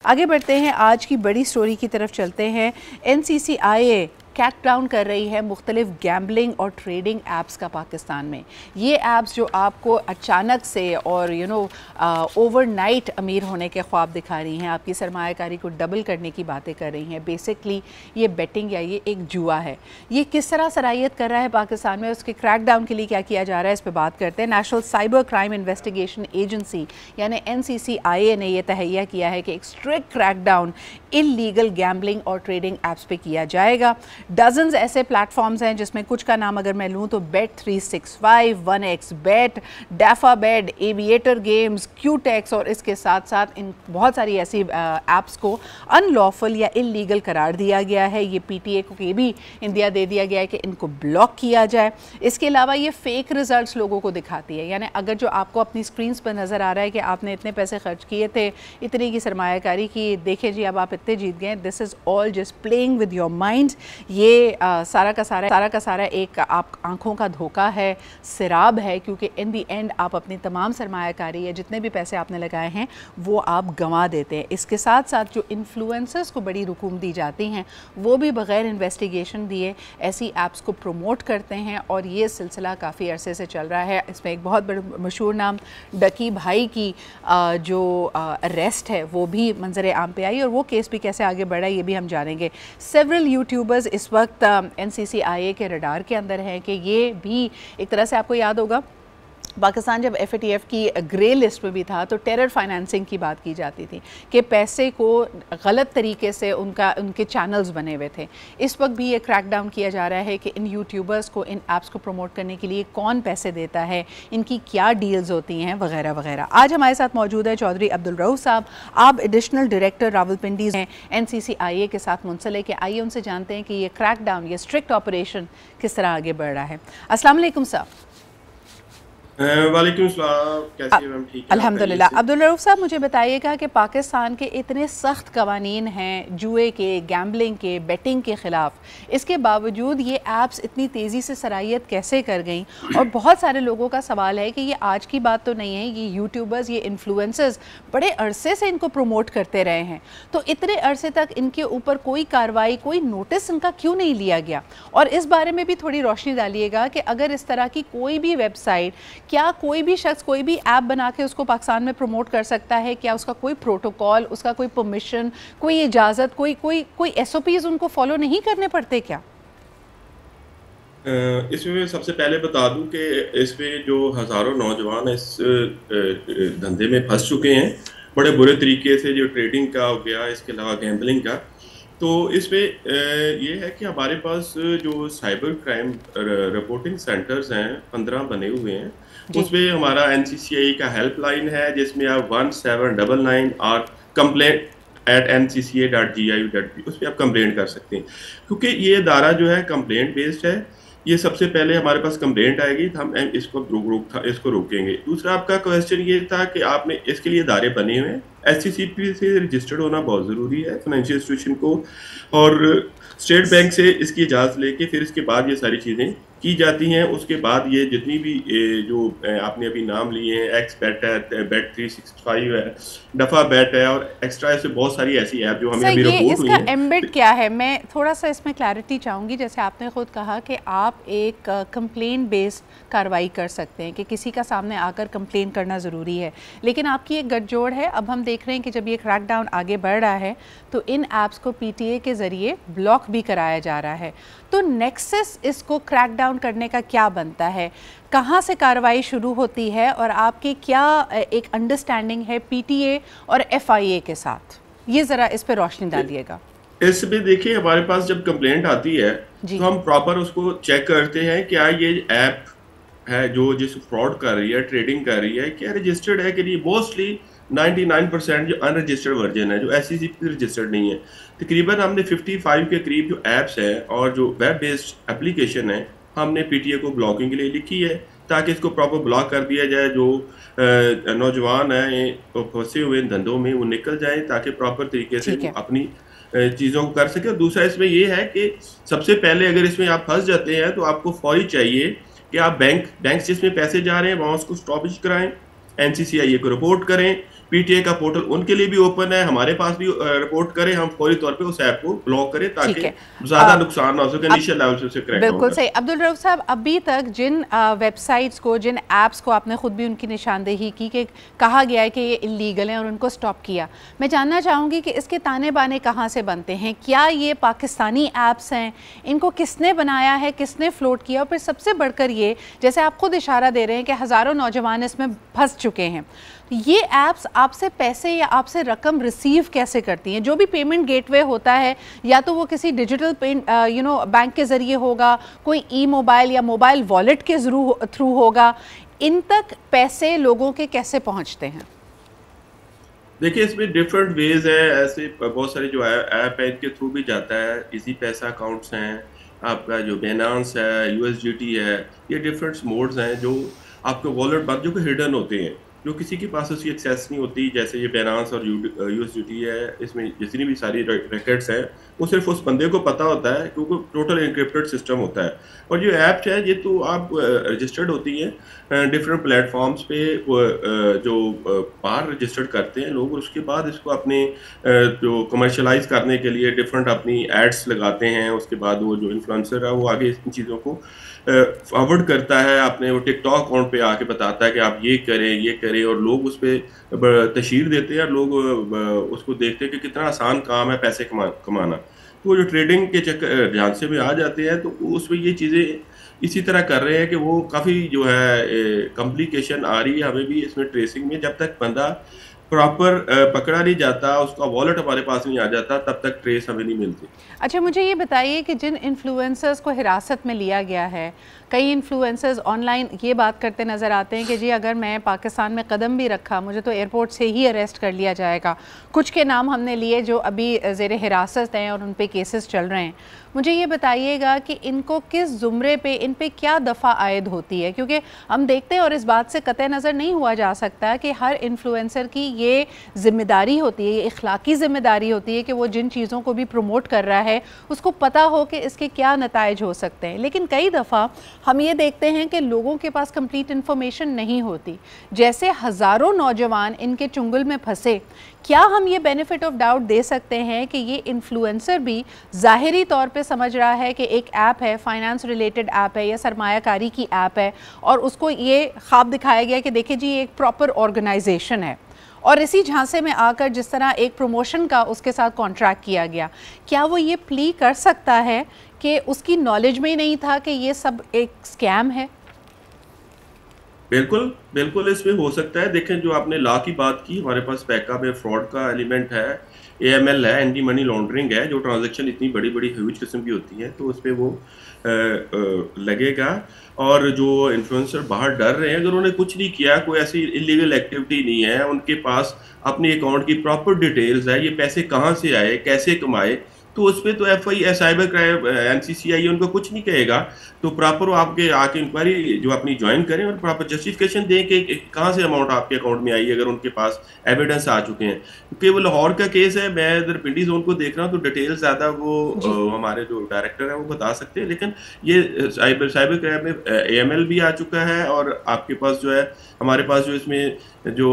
आगे बढ़ते हैं, आज की बड़ी स्टोरी की तरफ चलते हैं। NCCIA क्रैकडाउन कर रही है मुख्तलिफ गैम्बलिंग और ट्रेडिंग ऐप्स का पाकिस्तान में। ये ऐप्स जो आपको अचानक से और ओवरनाइट अमीर होने के ख्वाब दिखा रही हैं, आपकी सरमायाकारी को डबल करने की बातें कर रही हैं। बेसिकली ये बेटिंग या ये एक जुआ है। ये किस तरह सराहियत कर रहा है पाकिस्तान में, उसके क्रैकडाउन के लिए क्या किया जा रहा है, इस पर बात करते हैं। National cyber crime investigation agency यानी NCCIA ने यह तहैया किया है कि एक स्ट्रिक्ट क्रैकडाउन इल्लीगल गैम्बलिंग और ट्रेडिंग ऐप्स पे किया जाएगा। डजन्स ऐसे प्लेटफॉर्म्स हैं जिसमें कुछ का नाम अगर मैं लूँ तो Bet365, 1xBet, DafaBet, aviator games, क्यूटेक्स और इसके साथ साथ इन बहुत सारी ऐसी ऐप्स को अनलॉफुल या इल्लीगल करार दिया गया है। ये PTA को ये भी इंदिया दे दिया गया है कि इनको ब्लॉक किया जाए। इसके अलावा ये फेक रिजल्ट्स लोगों को दिखाती है, यानी अगर जो आपको अपनी स्क्रीन पर नज़र आ रहा है कि आपने इतने पैसे खर्च किए थे, इतने की सरमायाकारी की, देखें जी अब आप इतने जीत गए, this is all just playing with your mind. ये सारा का सारा एक आप आंखों का धोखा है, सिराब है, क्योंकि इन दी एंड आप अपनी तमाम सरमायाकारी या जितने भी पैसे आपने लगाए हैं वो आप गंवा देते हैं। इसके साथ साथ जो इन्फ्लुएंसर्स को बड़ी रकूम दी जाती हैं वो भी बग़ैर इन्वेस्टिगेशन दिए ऐसी ऐप्स को प्रमोट करते हैं और ये सिलसिला काफ़ी अरसे से चल रहा है। इसमें एक बहुत बड़ा मशहूर नाम डकी भाई की जो अरेस्ट है वो भी मंजर आम पे आई और वो केस भी कैसे आगे बढ़ा ये भी हम जानेंगे। सेवरल यूट्यूबर्स इस वक्त NCCIA के रडार के अंदर हैं कि ये भी एक तरह से, आपको याद होगा पाकिस्तान जब FATF की ग्रे लिस्ट में भी था तो टेरर फाइनेंसिंग की बात की जाती थी कि पैसे को गलत तरीके से उनके चैनल्स बने हुए थे। इस वक्त भी ये क्रैकडाउन किया जा रहा है कि इन यूट्यूबर्स को इन ऐप्स को प्रमोट करने के लिए कौन पैसे देता है, इनकी क्या डील्स होती हैं वगैरह वगैरह। आज हमारे साथ मौजूद है चौधरी अब्दुल रऊफ साहब, आप एडिशनल डायरेक्टर रावलपिंडी हैं, NCCIA के साथ मुंसलिक है। आइए उनसे जानते हैं कि ये क्रैकडाउन, ये स्ट्रिक्ट ऑपरेशन किस तरह आगे बढ़ रहा है। अस्सलाम वालेकुम साहब। वालेकुम सलाम, कैसी हैं मैम? ठीक है अल्हम्दुलिल्लाह। अब्दुल रऊफ साहब, मुझे बताइएगा कि पाकिस्तान के इतने सख्त कवानीन हैं जुए के, गैम्बलिंग के, बेटिंग के ख़िलाफ़, इसके बावजूद ये ऐप्स इतनी तेज़ी से सराहियत कैसे कर गई? और बहुत सारे लोगों का सवाल है कि ये आज की बात तो नहीं है, ये यूट्यूबर्स, ये इन्फ्लुएंसर्स बड़े अरसे से इनको प्रमोट करते रहे हैं, तो इतने अरसे तक इनके ऊपर कोई कार्रवाई, कोई नोटिस इनका क्यों नहीं लिया गया? और इस बारे में भी थोड़ी रोशनी डालिएगा कि अगर इस तरह की कोई भी वेबसाइट, क्या कोई भी शख्स कोई भी ऐप बना के उसको पाकिस्तान में प्रमोट कर सकता है? क्या उसका कोई प्रोटोकॉल, उसका कोई परमिशन, कोई इजाज़त, कोई SOPs उनको फॉलो नहीं करने पड़ते क्या? इसमें मैं सबसे पहले बता दूं कि इसमें जो हज़ारों नौजवान इस धंधे में फंस चुके हैं बड़े बुरे तरीके से, जो ट्रेडिंग का हो गया, इसके अलावा गैम्बलिंग का। तो इसमें ये है कि हमारे पास जो साइबर क्राइम रिपोर्टिंग सेंटर्स हैं 15 बने हुए हैं, उसमें हमारा NCCIA का हेल्पलाइन है जिसमें आप 1799 और complaint@ncca.gov.p उस पर आप कंप्लेंट कर सकते हैं, क्योंकि ये अदारा जो है कंप्लेंट बेस्ड है। ये सबसे पहले हमारे पास कंप्लेंट आएगी तो हम इसको रोकेंगे। दूसरा आपका क्वेश्चन ये था कि आपने इसके लिए इदारे बने हुए हैं। SCCP से रजिस्टर्ड होना बहुत ज़रूरी है फाइनेंशियल इंस्टीट्यूशन को, और स्टेट बैंक से इसकी इजाज़त लेके फिर इसके बाद ये सारी चीज़ें की जाती हैं। उसके बाद ये जितनी भी जो आपने अभी नाम लिए हैं, XBet है, Bet365 है, DafaBet है और एक्स्ट्रा ऐसे बहुत सारी ऐसी ऐप जो हमें अभी रिपोर्ट हुई हैं। इसका एम्बेड क्या है? मैं थोड़ा सा इसमें क्लैरिटी चाहूँगी। जैसे आपने खुद कहा कि आप एक कंप्लेंट बेस्ड कार्रवाई कर सकते हैं कि किसी का सामने आकर कंप्लेन करना ज़रूरी है, लेकिन आपकी एक गठजोड़ है। अब हम देख रहे हैं कि जब ये क्रैकडाउन आगे बढ़ रहा है तो इन ऐप्स को PTA के ज़रिए ब्लॉक भी कराया जा रहा है, तो नेक्सस इसको क्रैकडाउन करने का क्या बनता है? कहाँ से कार्रवाई शुरू होती है और आपकी क्या एक अंडरस्टैंडिंग है PTA और FIA के साथ? ये ज़रा इस पर रोशनी डालिएगा। इसमें देखिए, हमारे पास जब कंप्लेंट आती है तो हम प्रॉपर उसको चेक करते हैं, क्या ये ऐप है जो जिस फ्रॉड कर रही है, ट्रेडिंग कर रही है, क्या रजिस्टर्ड है कि नहीं। मोस्टली 99% जो अनरजिस्टर्ड वर्जन है, जो SCCP रजिस्टर्ड नहीं है। तकरीबन हमने 55 के करीब जो ऐप्स हैं और जो वेब बेस्ड एप्लीकेशन है, हमने PTA को ब्लॉकिंग के लिए लिखी है ताकि इसको प्रॉपर ब्लॉक कर दिया जाए। जो नौजवान हैं फंसे हुए धंधों में वो निकल जाए ताकि प्रॉपर तरीके से वो अपनी चीज़ों को कर सके। और दूसरा इसमें ये है कि सबसे पहले अगर इसमें आप फंस जाते हैं तो आपको फौरी चाहिए कि आप बैंक जिसमें पैसे जा रहे हैं वहाँ उसको स्टॉपेज कराएं, NCCIA को रिपोर्ट करें पीटीए का पोर्टल उनके लिए भी ओपन है, हमारे पास भी रिपोर्ट करें, हम फौरी तौर पे उस ऐप को ब्लॉक करें ताकि ज्यादा नुकसान ना हो सके, इनिशियल लेवल से उसे क्रैक डाउन बिल्कुल सही। अब्दुल रऊफ साहब, अभी तक जिन वेबसाइट्स को, जिन ऐप्स को आपने खुद भी उनकी निशानदेही की कि कहा गया है कि ये इलीगल हैं और उनको स्टॉप किया, मैं जानना चाहूँगी कि इसके ताने बाने कहाँ से बनते हैं? क्या ये पाकिस्तानी ऐप्स हैं? इनको किसने बनाया है, किसने फ्लोट किया? और फिर सबसे बढ़कर ये, जैसे आप खुद इशारा दे रहे हैं कि हज़ारों नौजवान इसमें फंस चुके हैं, तो ये ऐप्स आपसे पैसे या आपसे रकम रिसीव कैसे करती हैं? जो भी पेमेंट गेटवे होता है, या तो वो किसी डिजिटल बैंक के ज़रिए होगा, कोई ई मोबाइल या मोबाइल वॉलेट के थ्रू होगा, इन तक पैसे लोगों के कैसे पहुंचते हैं? देखिए, इसमें डिफरेंट वेज है, ऐसे बहुत सारे जो ऐप है इनके थ्रू भी जाता है, इजी पैसा अकाउंट्स हैं, आपका जो बेनांस है, यूएसडीटी है, ये डिफरेंट मोड्स हैं जो आपके वॉलेट बाद जो कि हिडन होते हैं, जो किसी के पास उसकी एक्सेस नहीं होती, जैसे ये बेनांस और यूएसडीटी है, इसमें जितनी भी सारी रैकेट्स हैं वो सिर्फ उस बंदे को पता होता है क्योंकि टोटल एन्क्रिप्टेड सिस्टम होता है। और जो ऐप्स है ये तो आप रजिस्टर्ड होती हैं डिफरेंट प्लेटफॉर्म्स पे, जो बाहर रजिस्टर्ड करते हैं लोग, और उसके बाद इसको अपने जो कमर्शलाइज करने के लिए डिफरेंट अपनी एड्स लगाते हैं, उसके बाद वो जो इन्फ्लुएंसर है वो आगे इन चीज़ों को फॉरवर्ड करता है, अपने वो टिकटॉक अकाउंट पे आके बताता है कि आप ये करें, और लोग उस पर तशहीर देते हैं, लोग उसको देखते हैं कि कितना आसान काम है पैसे कमाना। तो वो जो ट्रेडिंग के चक्कर झांसे में आ जाते हैं, तो उसमें ये चीज़ें इसी तरह कर रहे हैं कि वो काफ़ी जो है कॉम्प्लिकेशन आ रही है हमें भी इसमें ट्रेसिंग में। जब तक बंदा प्रॉपर पकड़ा नहीं जाता, उसका वॉलेट हमारे पास नहीं आ जाता, तब तक ट्रेस हमें नहीं मिलती। अच्छा, मुझे ये बताइए कि जिन इन्फ्लुएंसर्स को हिरासत में लिया गया है, कई इन्फ्लुएंसर्स ऑनलाइन ये बात करते नज़र आते हैं कि जी अगर मैं पाकिस्तान में कदम भी रखा मुझे तो एयरपोर्ट से ही अरेस्ट कर लिया जाएगा। कुछ के नाम हमने लिए जो अभी ज़ेर हिरासत हैं और उन पे केसेस चल रहे हैं। मुझे ये बताइएगा कि इनको किस ज़ुमरे पे, इन पे क्या दफ़ा आयद होती है? क्योंकि हम देखते हैं और इस बात से कतई नज़र नहीं हुआ जा सकता कि हर इन्फ्लुएंसर की ये ज़िम्मेदारी होती है, ये इखलाकी ज़िम्मेदारी होती है कि वो जिन चीज़ों को भी प्रमोट कर रहा है उसको पता हो कि इसके क्या नताइज हो सकते हैं। लेकिन कई दफ़ा हम ये देखते हैं कि लोगों के पास कंप्लीट इन्फॉर्मेशन नहीं होती, जैसे हज़ारों नौजवान इनके चुंगल में फंसे। क्या हम ये बेनिफिट ऑफ डाउट दे सकते हैं कि ये इन्फ्लुएंसर भी ज़ाहिरी तौर पे समझ रहा है कि एक ऐप है, फाइनेंस रिलेटेड ऐप है या सरमायाकारी की ऐप है, और उसको ये ख्वाब दिखाया गया कि देखिए जी ये एक प्रॉपर ऑर्गेनाइजेशन है, और इसी झांसे में आकर जिस तरह एक प्रमोशन का उसके साथ कॉन्ट्रैक्ट किया गया, क्या वो ये प्ली कर सकता है कि उसकी नॉलेज में ही नहीं था कि ये सब एक स्कैम है? बिल्कुल, बिल्कुल इसमें हो सकता है। देखें, जो आपने लॉ की बात की, हमारे पास पैका में फ्रॉड का एलिमेंट है, एएमएल है, एंटी मनी लॉन्ड्रिंग है, जो ट्रांजैक्शन इतनी बड़ी-बड़ी ह्यूज किस्म की होती हैं, तो उसपे वो लगेगा। और जो इन्फ्लुएंसर बाहर डर रहे हैं, अगर उन्होंने कुछ नहीं किया, कोई ऐसी इल्लीगल एक्टिविटी नहीं है, उनके पास अपने अकाउंट की प्रॉपर डिटेल्स है, ये पैसे कहाँ से आए, कैसे कमाए, तो उस पे तो एफआई साइबर क्राइम एनसीसीआई उनको कुछ नहीं कहेगा। तो प्रॉपर आपके आके इंक्वायरी जो अपनी ज्वाइन करें और प्रॉपर जस्टिफिकेशन दें कि कहाँ से अमाउंट आपके अकाउंट में आई, अगर उनके पास एविडेंस आ चुके हैं। क्योंकि वो लाहौर का केस है, मैं इधर पिंडी जोन को देख रहा हूँ, तो डिटेल ज़्यादा वो हमारे जो डायरेक्टर है वो बता सकते हैं। लेकिन ये साइबर क्राइम में एएमएल भी आ चुका है, और आपके पास जो है, हमारे पास जो इसमें जो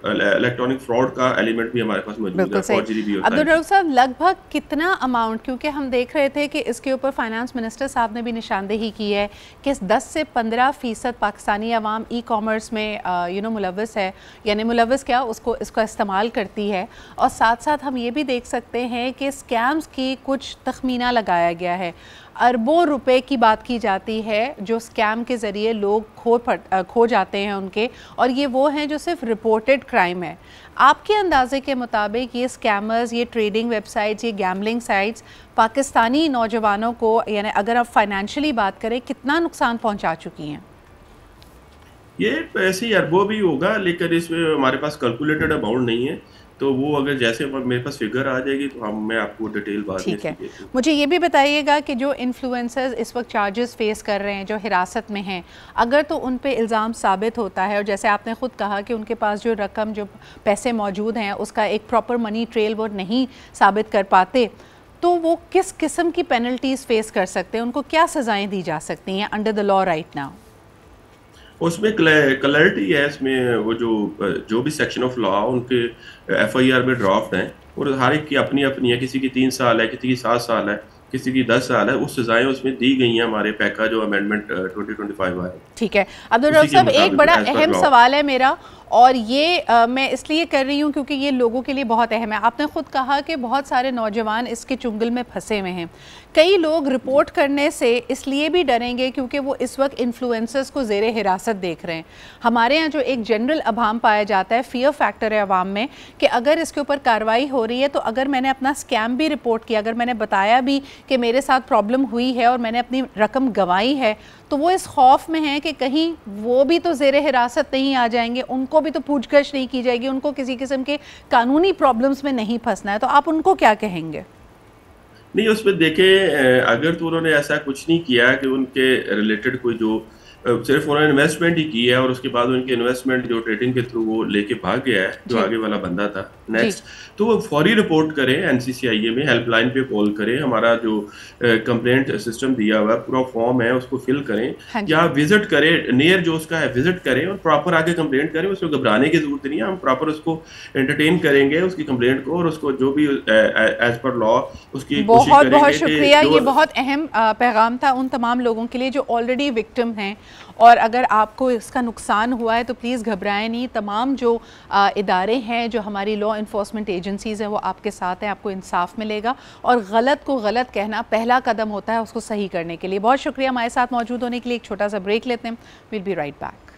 इलेक्ट्रॉनिक फ्रॉड का एलिमेंट भी हमारे पास मौजूद है, फॉर्जरी भी होता है। अब्दुल रऊफ साहब, लगभग कितना अमाउंट, क्योंकि हम देख रहे थे कि इसके ऊपर फाइनेंस मिनिस्टर साहब ने भी निशानदेही की है कि 10 से 15% पाकिस्तानी अवाम ई कॉमर्स में मुलव्वस है, यानी मुलव्वस क्या, उसको इसका इस्तेमाल करती है। और साथ साथ हम ये भी देख सकते हैं कि स्कैम्स की कुछ तखमीना लगाया गया है, अरबों रुपए की बात की जाती है जो स्कैम के ज़रिए लोग खो जाते हैं उनके, और ये वो हैं जो सिर्फ रिपोर्टेड क्राइम है। आपके अंदाजे के मुताबिक ये स्कैमर्स, ये ट्रेडिंग वेबसाइट्स, ये गैम्बलिंग साइट्स पाकिस्तानी नौजवानों को, यानी अगर आप फाइनेंशियली बात करें, कितना नुकसान पहुंचा चुकी हैं? ये ऐसे ही अरबों भी होगा, लेकिन इसमें हमारे पास कैलकुलेटेड अमाउंट नहीं है, तो वो अगर जैसे मेरे पास फिगर आ जाएगी तो मैं आपको डिटेल बाद में। ठीक है, मुझे ये भी बताइएगा कि जो इन्फ्लुएंसर्स इस वक्त चार्जेस फेस कर रहे हैं, जो हिरासत में हैं, अगर तो उन पे इल्ज़ाम साबित होता है, और जैसे आपने ख़ुद कहा कि उनके पास जो रकम, जो पैसे मौजूद हैं, उसका एक प्रॉपर मनी ट्रेल वो नहीं साबित कर पाते, तो वो किस किस्म की पेनल्टीज़ फेस कर सकते हैं? उनको क्या सज़ाएँ दी जा सकती हैं under the law right now? उसमें क्लैरिटी है इसमें, वो जो भी सेक्शन ऑफ लॉ उनके एफआईआर में ड्राफ्ट हैं, और हर एक की अपनी अपनी है, किसी की 3 साल है, किसी की 7 साल है, किसी की 10 साल है, उस सजाएं उसमें दी गई हैं हमारे पैका जो अमेंडमेंट 2025 आया। ठीक है अब्दुल रऊफ उसी के साहब, एक मुताबिक बड़ा एज पर अहम लॉ। सवाल है मेरा, और ये मैं इसलिए कर रही हूँ क्योंकि ये लोगों के लिए बहुत अहम है। आपने खुद कहा कि बहुत सारे नौजवान इसके चुंगल में फंसे हुए हैं। कई लोग रिपोर्ट करने से इसलिए भी डरेंगे क्योंकि वो इस वक्त इन्फ्लुएंसर्स को ज़ेरे हिरासत देख रहे हैं। हमारे यहाँ जो एक जनरल अभाम पाया जाता है, फियर फैक्टर है अवाम में, कि अगर इसके ऊपर कार्रवाई हो रही है तो अगर मैंने अपना स्कैम भी रिपोर्ट किया, अगर मैंने बताया भी कि मेरे साथ प्रॉब्लम हुई है और मैंने अपनी रकम गंवाई है, तो वो इस खौफ में है कि कहीं वो भी तो ज़ेरे हिरासत नहीं आ जाएंगे, उनको भी तो पूछगछ नहीं की जाएगी, उनको किसी किस्म के कानूनी प्रॉब्लम्स में नहीं फंसना है। तो आप उनको क्या कहेंगे? नहीं, उसमें देखें, अगर तो उन्होंने ऐसा कुछ नहीं किया कि उनके रिलेटेड कोई जो सिर्फ उन्होंने इन्वेस्टमेंट ही की है और उसके बाद उनके इन्वेस्टमेंट जो ट्रेडिंग के थ्रू वो लेके भाग गया है जो आगे वाला बंदा था नेक्स्ट, तो वो फौरी रिपोर्ट करें एनसीसीआईए में, हेल्पलाइन पे कॉल करें। हमारा जो कंप्लेंट सिस्टम दिया हुआ है, पूरा फॉर्म है, उसको फिल करें, या विजिट करें, नियर जो उसका है विजिट करें और प्रॉपर आगे कंप्लेंट करें। उसमें घबराने की जरूरत नहीं है, हम प्रॉपर उसको एंटरटेन करेंगे उसकी कंप्लेंट को, और उसको जो भी एज पर लॉ उसकी कोशिश करेंगे। बहुत शुक्रिया, ये बहुत अहम पैगाम था उन तमाम लोगों के लिए जो ऑलरेडी विक्टिम हैं, और अगर आपको इसका नुकसान हुआ है तो प्लीज़ घबराएं नहीं। तमाम जो इदारे हैं, जो हमारी लॉ इन्फोर्समेंट एजेंसीज़ हैं, वो आपके साथ हैं, आपको इंसाफ मिलेगा। और गलत को गलत कहना पहला कदम होता है उसको सही करने के लिए। बहुत शुक्रिया हमारे साथ मौजूद होने के लिए। एक छोटा सा ब्रेक लेते हैं, विल बी राइट बैक।